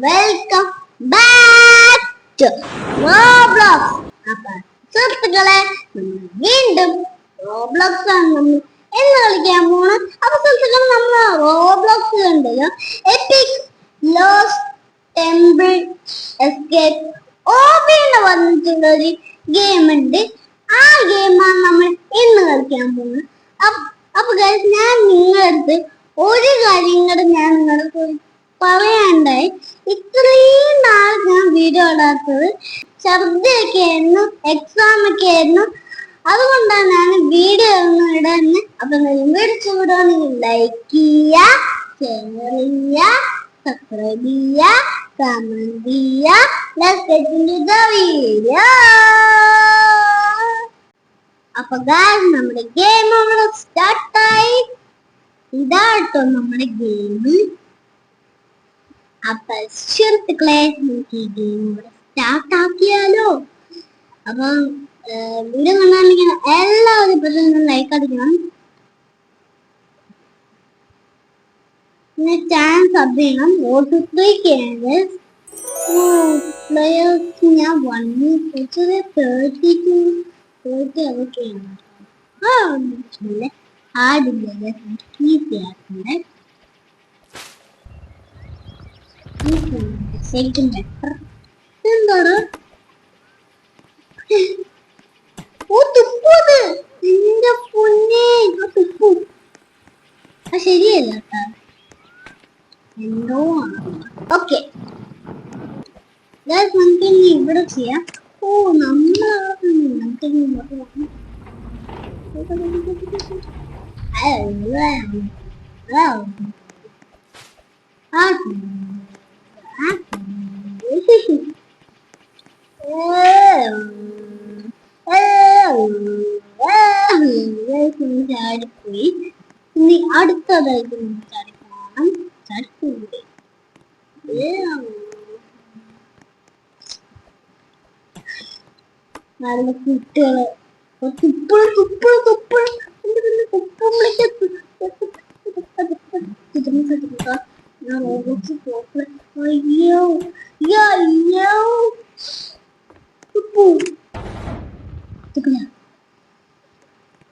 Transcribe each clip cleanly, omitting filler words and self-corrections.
Welcome back to Roblox. അപ്പൊ സുഹൃത്തുക്കളെ, വീണ്ടും റോബ്ലോക്സ് ആണ് നമ്മൾ എന്ന് കളിക്കാൻ പോണം. അപ്പൊ സുഹൃത്തുക്കളെ, നമ്മൾ റോബ്ലോക്സ് കണ്ടല്ലോ, എപ്പിക് ലോസ്റ്റ് ടെമ്പിൾ എസ്കേപ്പ് ഓബിന്ന് പറഞ്ഞിട്ടുള്ള ഒരു ഗെയിം ഉണ്ട്. ആ ഗെയിമാണ് നമ്മൾ ഇന്ന് കളിക്കാൻ പോകുന്നത്. അപ്പൊ ഗൈസ്, ഞാൻ നിങ്ങളടുത്ത് ഒരു കാര്യങ്ങൾ ഞാൻ നിങ്ങൾക്ക് പറയാണ്ടായി. ഇത്രയും നാൾ ഞാൻ വീഡിയോ ഇടാത്തത് ഛർദിയൊക്കെ ആയിരുന്നു, എക്സാം ഒക്കെ ആയിരുന്നു. അതുകൊണ്ടാണ് ഞാൻ വീഡിയോ ഒന്നും ഇടുന്നത്. അപ്പൊ വീഡിയോ ചൂടാണെങ്കിൽ ലൈക്ക് ചെയ്യുക, ഷെയർ ചെയ്യുക, സബ്സ്ക്രൈബ് ചെയ്യുക, കമന്റ് ചെയ്യുക. Let's get into the video. അപ്പൊ ഗൈസ്, നമ്മുടെ ഗെയിം ഇവിടെ സ്റ്റാർട്ടായി. ഇതാട്ടോ നമ്മുടെ ഗെയിം. അപ്പൊ സുഹൃത്തുക്കളെ, നമുക്ക് ഈ ഗെയിം ഇവിടെ സ്റ്റാർട്ട് ആക്കിയാലോ? അപ്പൊ വീഡിയോ കണ്ടാണെങ്കിൽ എല്ലാവരും പെട്ടെന്ന് ലൈക്ക് അടിക്കണം, പിന്നെ ചാനൽ സബ് ചെയ്യണം. വോട്ട് 3K പ്ലേയേഴ്സ് ഞാൻ 30 അതൊക്കെയാണ്. ആടില്ല ഈസി ആക്കണ്ടേ. എന്താണ് നിന്റെ പൊന്നെ, തുപ്പു. ശരിയല്ല കേട്ടാ, എന്തോ ആണ്. ഓക്കെ, നമുക്ക് ഇനി ഇവിടെ ചെയ്യാം. ഓ, നമുക്ക് ഇങ്ങോട്ട് പോകാം. ചാടിപ്പോയി. ഇനി അടുത്തതായിട്ട് ചാടിപ്പോണം. ചാടിപ്പോയി നല്ല കുട്ടികള് അയ്യോ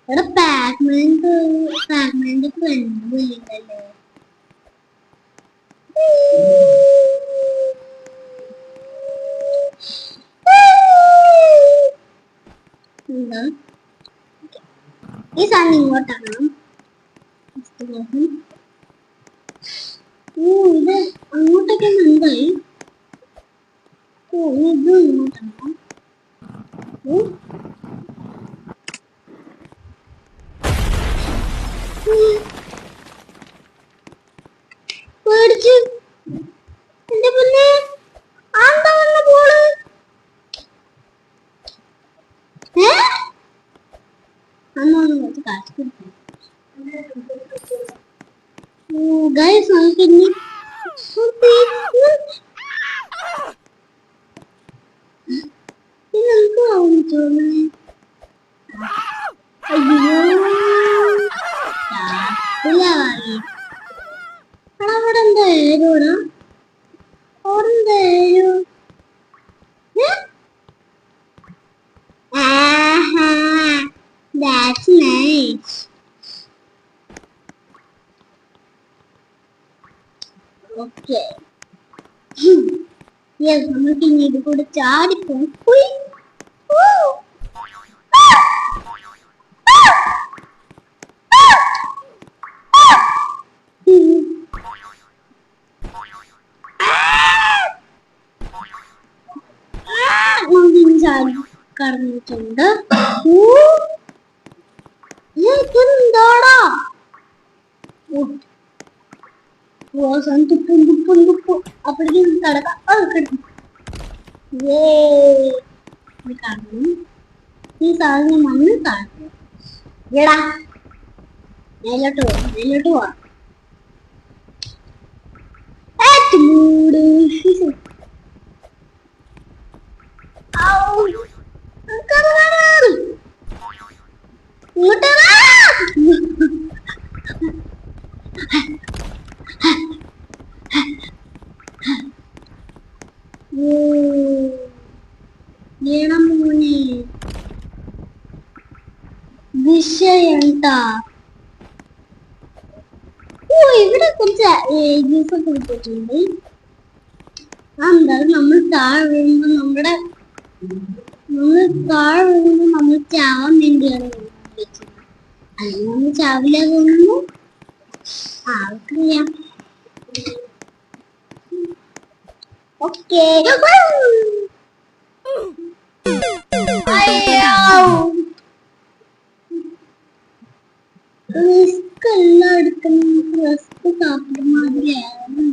എടാ, പാക്മാന്റെ ഫ്രണ്ട് വിളിക്കല്ലേ. എന്താ ഈ സാധനം ഇങ്ങോട്ടാക്കണം. ഇത് അങ്ങോട്ടൊക്കെ എന്തായി? ഇത് ഇങ്ങോട്ടാക്കണം. പേടിച്ചു എന്റെ പൊന്നെ, ആന്താ വന്ന പോള്. ഗൈസ്, നമുക്കിനി നമുക്ക് തോന്നുന്നു. അയ്യോ, അവിടെ എന്തായാലും that's nice. Okay. Yes, നമുക്ക് ഇനി ഇത് കൂടെ ചാടിപ്പോയി. കടന്നിട്ടുണ്ട്. എന്താടാ തുപ്പും അപ്പോഴേക്കും കിടക്കും. കാണും ഈ സാധനം മണ്ണ് കാണും. എടാ, മേലോട്ട് പോവാ. കേട്ടാ. ഓ ഇവിടെ കുറച്ച് ജ്യൂസൊക്കെ വെച്ചിട്ടുണ്ട്. എന്തായാലും നമ്മൾ താഴെ വീഴുമ്പോ നമ്മൾ ചാവാൻ വേണ്ടിയാണ് വെച്ചത്. അല്ലെങ്കിൽ നമ്മൾ ചാവില്ല തോന്നുന്നു. ആൾക്കറിയാം. ഓക്കേ റിസ്ക് എല്ലാം എടുക്കുന്ന റിസ്ക് സാപ്പിടുമാതിരിയാണ്.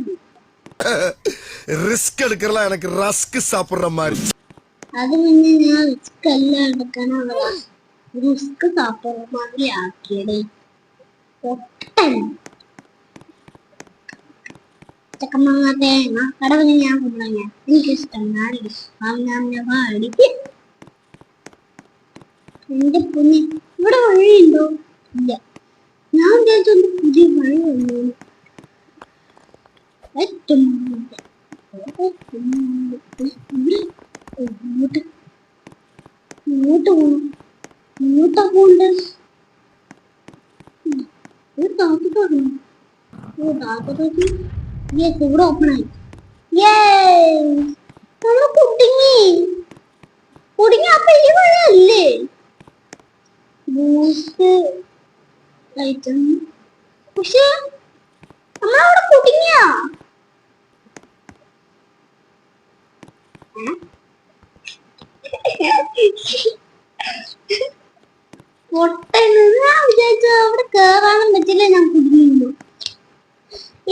റിസ്ക് എടുക്കല എനിക്ക് റസ്ക് സാപ്പിടുற மாதிரி. അത് പിന്നെ ഞാൻ റിസ്ക് എല്ലാം എടുക്കാനാ റിസ്ക് സാപ്പിടുற മാതിരി ആക്കിയടേ. ഒട്ടൻ ചക്കമാങ്ങ തേങ്ങ കടവിന് ഞാൻ കുമ്പളങ്ങ എനിക്കിഷ്ടം. പാടി എന്റെ പൊന്നി ഇവിടെ വഴിയുണ്ടോ? ഇല്ല. ഞാൻ വിചാരിച്ചൊന്ന് പുതിയ വഴി വന്നു. ഇങ്ങോട്ടാ പോണ്ട്. ഇവിടെ ഓപ്പൺ ആയി. നമ്മള് കുടുങ്ങി. അപ്പൊ ഈ വഴിയല്ലേ ബൂസ്റ്റ് ഐറ്റം? പക്ഷെ നമ്മളവിടെ കുടുങ്ങിയ ഞാൻ വിചാരിച്ചു അവിടെ കേറാനും പറ്റില്ല. ഞാൻ കുടുങ്ങിയിരുന്നു.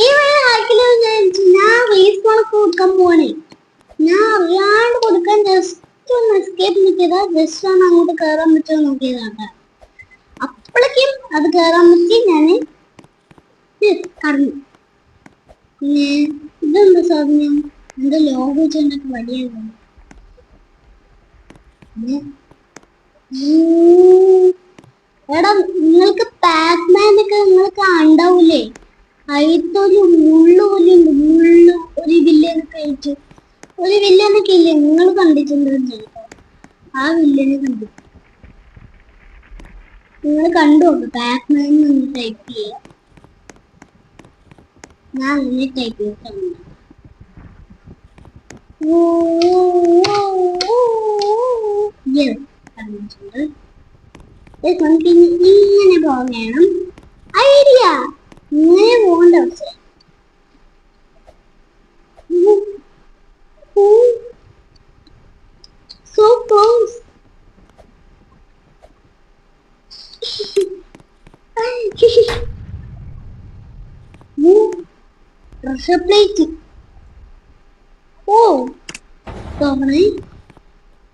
ഈ വഴി ആക്കില്ല വിചാരിച്ചു. ഞാൻ റീസ്പോണൊക്കെ കൊടുക്കാൻ പോണേ. ഞാൻ അറിയാണ്ട് കൊടുക്കാൻ ജസ്റ്റ് ഒന്ന് എസ്കേപ്പ് നോക്കിയതാ. ജസ്റ്റ് ആണ് അങ്ങോട്ട് കേറാൻ പറ്റുമോ നോക്കിയതാ. അപ്പോഴേക്കും അത് കേറാൻ പറ്റി. ഞാന് കടന്നു. പിന്നെ ഇതെന്താ സാധനം? എന്റെ ലോഗോ വെച്ചൊക്കെ വടിയാണ്. എടാ നിങ്ങൾക്ക് പാക്മാനൊക്കെ നിങ്ങൾക്ക് ഉണ്ടാവൂലേ? അയിത്തൊരു മുള്ളുപോലെയുണ്ട്. ഒരു വില്ലനൊക്കെ ആയിട്ട് ഒരു വില്ലനൊക്കെ ഇല്ലേ? നിങ്ങൾ കണ്ടിട്ടുണ്ടോ? ചിലപ്പോ ആ വില്ലനെ കണ്ടു. നിങ്ങൾ കണ്ടു പാക്മാൻ ഒന്ന് ടൈപ്പ് ചെയ്യാം. ഞാൻ അങ്ങനെ ടൈപ്പ് ചെയ്തിട്ടുണ്ട്. നമുക്ക് ഇങ്ങനെ പോകണം. ഐഡിയ ഇങ്ങനെ പോകേണ്ട അവസ്ഥ. So close. Pressure plate. Oh, തോന്നണേ.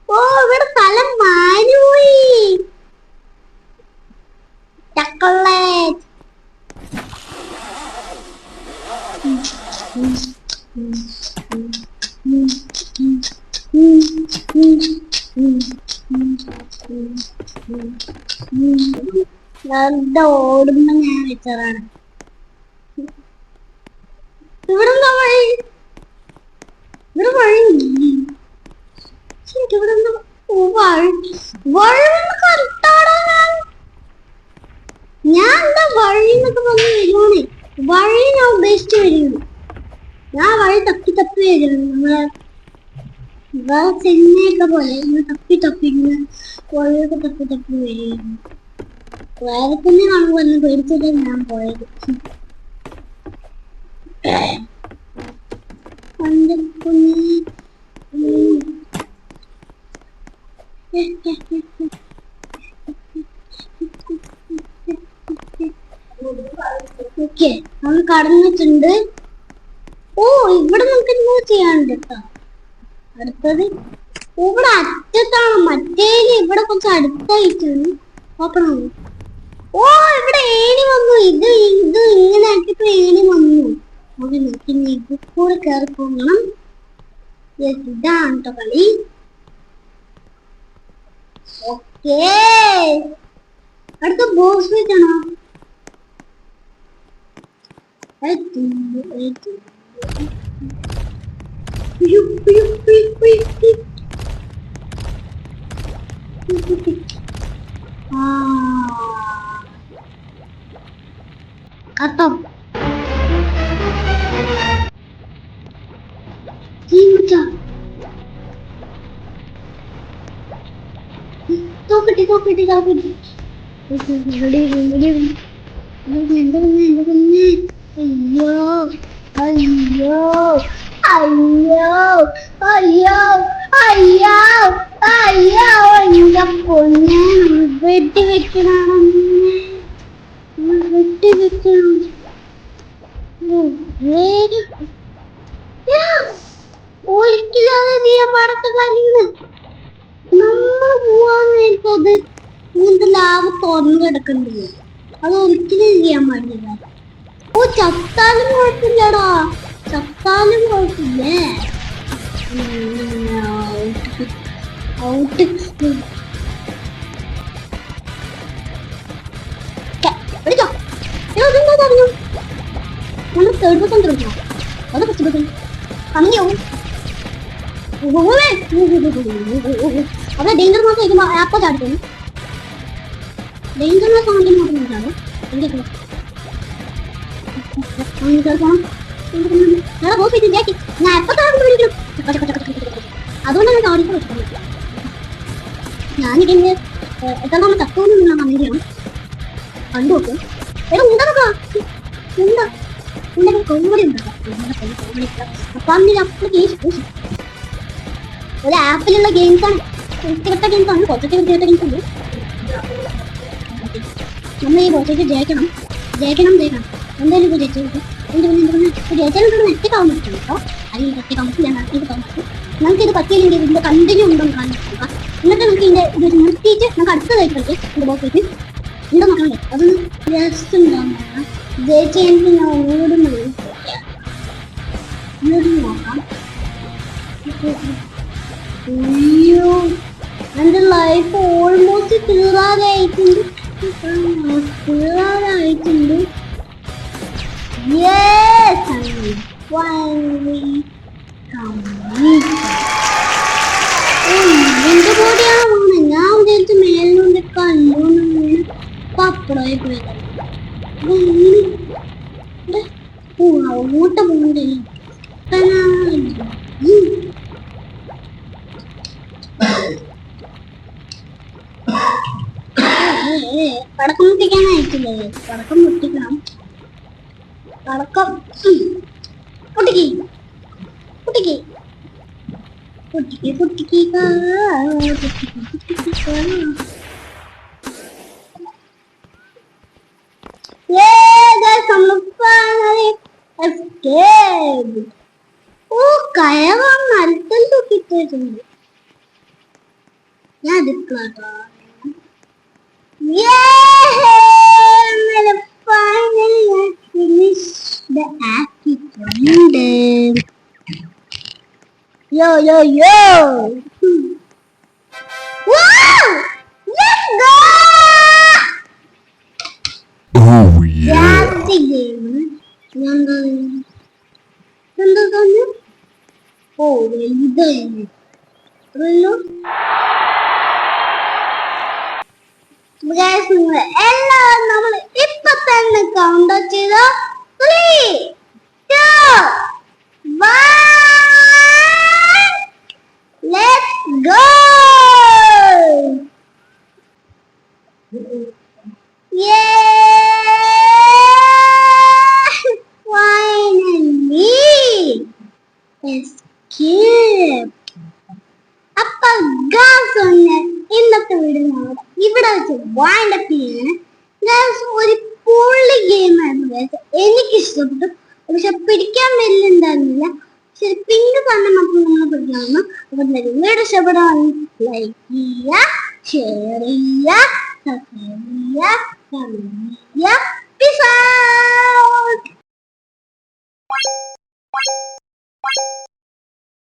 ഓ ഇവിടെ സ്ഥലം മാറിപ്പോയി. ചോക്ലേറ്റ്. ഓടുമ്പോ ഞാൻ വെച്ചതാണ്. ഇവിടെ എന്താ വഴി? ഇവിടെ വഴി ഇവിടെ ഞാൻ എന്താ വഴി എന്നൊക്കെ പറഞ്ഞ് വരുവാണേ. വഴി ഞാൻ ഉദ്ദേശിച്ച് വരികയാണ്. ഞാൻ വഴി തപ്പി വരികയാണ്. നമ്മളെ സിനിമയൊക്കെ പോലെ തപ്പി വഴിയൊക്കെ തപ്പി വരികയാണ്. വേറെ തന്നെ കാണുമ്പോൾ എന്നെ പേടിച്ചിട്ട് ഞാൻ പോയത്. ഓക്കെ നമ്മൾ കടന്നിട്ടുണ്ട്. ഓ ഇവിടെ നമുക്ക് എന്തോ ചെയ്യാനുണ്ട് കേട്ടോ. അടുത്തത് ഇവിടെ അറ്റത്താണ്. മറ്റേല് ഇവിടെ കുറച്ച് അടുത്തായിട്ടാണ്. നോക്കണം. ഓ ഇവിടെ ഏണി വന്നു. ഇത് ഇങ്ങനെ ആക്കിയപ്പോ ഏണി വന്നു. ഓക്കെ നോക്കി ഇത് കൂടെ കയറി പോകണം. ഇതാണ് കേട്ടോ കളി. ഓക്കേ അടുത്ത ബോസ് ഫൈറ്റ് ആണോ? കട്ടോ തോക്കട്ടി തോക്കട്ടി തോക്കട്ടി അയ്യോ അയ്യോ അയ്യോ അയ്യോ അയ്യോ അയ്യോ എന്റെ പൊന്നെ വെട്ടി വെക്കണം വെട്ടി വെക്കണം ഒരിക്കലാണ് നീ പടത്ത് കളിയുന്നു നമ്മൾ പോവാൻ നേരത്തത് ഇങ്ങനത്തെ ലാവ് തുറന്നു കിടക്കണ്ടേ അത് ഒരിക്കലും ചെയ്യാൻ പാടില്ല ഓ ചത്താലും കുഴപ്പമില്ലടാ ചത്താലും കുഴപ്പമില്ലേ ഔട്ട് വിളിച്ചോ അതെന്താ പറഞ്ഞു നമ്മൾ തേർഡ് ബട്ടൺ തുടങ്ങോ അത് ഫസ്റ്റ് ബട്ടൺ കമ്മിയാവും അവിടെ ഡേഞ്ചർ മാത്രം വയ്ക്കുമ്പോൾ ആപ്പോ ചാടിക്കുന്നു ഡേഞ്ചറിനെ സൗണ്ടിൽ മാത്രം ചാടും എനിക്ക് ഞാൻ എപ്പോ വിളിക്കണം അതുകൊണ്ടാണ് ചാടിക്ക് വെച്ചിട്ടുള്ളത് ഞാനിതിന് എത്ര നമ്മൾ തത്വം ഞാൻ കമ്മിയാണ് കണ്ടു നോക്കും എടാ ഉണ്ടാക്കാം ഉണ്ടാ ഉണ്ടാക്കാൻ കോമഡി ഉണ്ടാക്കാം അപ്പൊ അതിന് അപ്ലിക്കേഷൻ ഒരു ആപ്പിലുള്ള ഗെയിംസ് ആണ് വൃത്തികെട്ട ഗെയിംസ് ആണ് കുറച്ചൊക്കെ വൃത്തികെട്ട ഗെയിംസ് ഉണ്ട് നമ്മൾ ഈ കുറച്ചൊക്കെ ജയിക്കണം എന്തായാലും ഇപ്പോൾ ജയിച്ചു ജയിച്ചാലും നെറ്റക്കാവാൻ പറ്റും കേട്ടോ അല്ലെങ്കിൽ നെറ്റക്കാവാൻ ഞാൻ നടത്തിയിട്ട് പറ്റും നമുക്കിത് പറ്റിയില്ലെങ്കിൽ ഇതിന്റെ കണ്ടിന്യൂ ഉണ്ടോ കാണിക്കുക എന്നിട്ട് നമുക്ക് ഇതിന്റെ ഇത് നിർത്തിയിട്ട് നമുക്ക് അടുത്തതായിട്ട് കളിക്കാം ഇതിന്റെ ബോക്സിലേക്ക് ഉണ്ടോ നോക്കണ്ടേ അതൊന്ന് ജസ്റ്റ് ഉണ്ടാകുന്ന ജയിച്ച് കഴിഞ്ഞിട്ട് ഞാൻ ഒന്നുകൂടി നോക്കാം അയ്യോ എന്റെ ലൈഫ് ഓൾമോസ്റ്റ് തീരാറായിട്ടുണ്ട് Yes, I finally complete. എന്റെ കൂടെയാണ് പോണത് ഞാൻ വിചാരിച്ചു മേലിനോണ്ട് കണ്ടോന്ന് പപ്പടായി പോയത് അങ്ങോട്ട് പോണ്ടേ പടക്കം മുട്ടിക്കാനായിട്ടില്ലേ പടക്കം മുട്ടിക്കണം പടക്കം പൊട്ടിക്ക് പൊട്ടിക്ക് പൊട്ടിക്ക് പൊട്ടിക്ക് ഓ കയറാൻ മരത്തിൽ തൂക്കിട്ടുണ്ട് ഞാൻ എടുക്കാട്ടോ finally I finished the attitude. Yo. Wow! Let's go! Oh yeah. That's the game. Oh, എല്ലാവരും നമ്മൾ ഇപ്പൊ തന്നെ കൗണ്ട് ചെയ്തോ 3, 2, 1 let's go finally escape അപ്പൊ ഗാസ് ഒന്ന് ഇന്നത്തെ വീഡിയോ ഇവിടെ വെച്ച് വൈൻഡപ്പ് ചെയ്യാണ് ഒരു പൊള്ളി ഗെയിമായിരുന്നു എനിക്ക് ഇഷ്ടപ്പെട്ടു പക്ഷെ പിടിക്കാൻ വരുന്നുണ്ടായിരുന്നില്ല പക്ഷെ പിങ്ക് പറഞ്ഞ മാത്രം നമ്മൾ പിടിക്കാവുന്നു അപ്പൊ വീഡിയോ ഇഷ്ടപ്പെടാൻ ലൈക്ക് ചെയ്യുക ഷെയർ ചെയ്യുക സബ്സ്ക്രൈബ് ചെയ്യുക കമന്റ് ചെയ്യുക പീസ് ഔട്ട്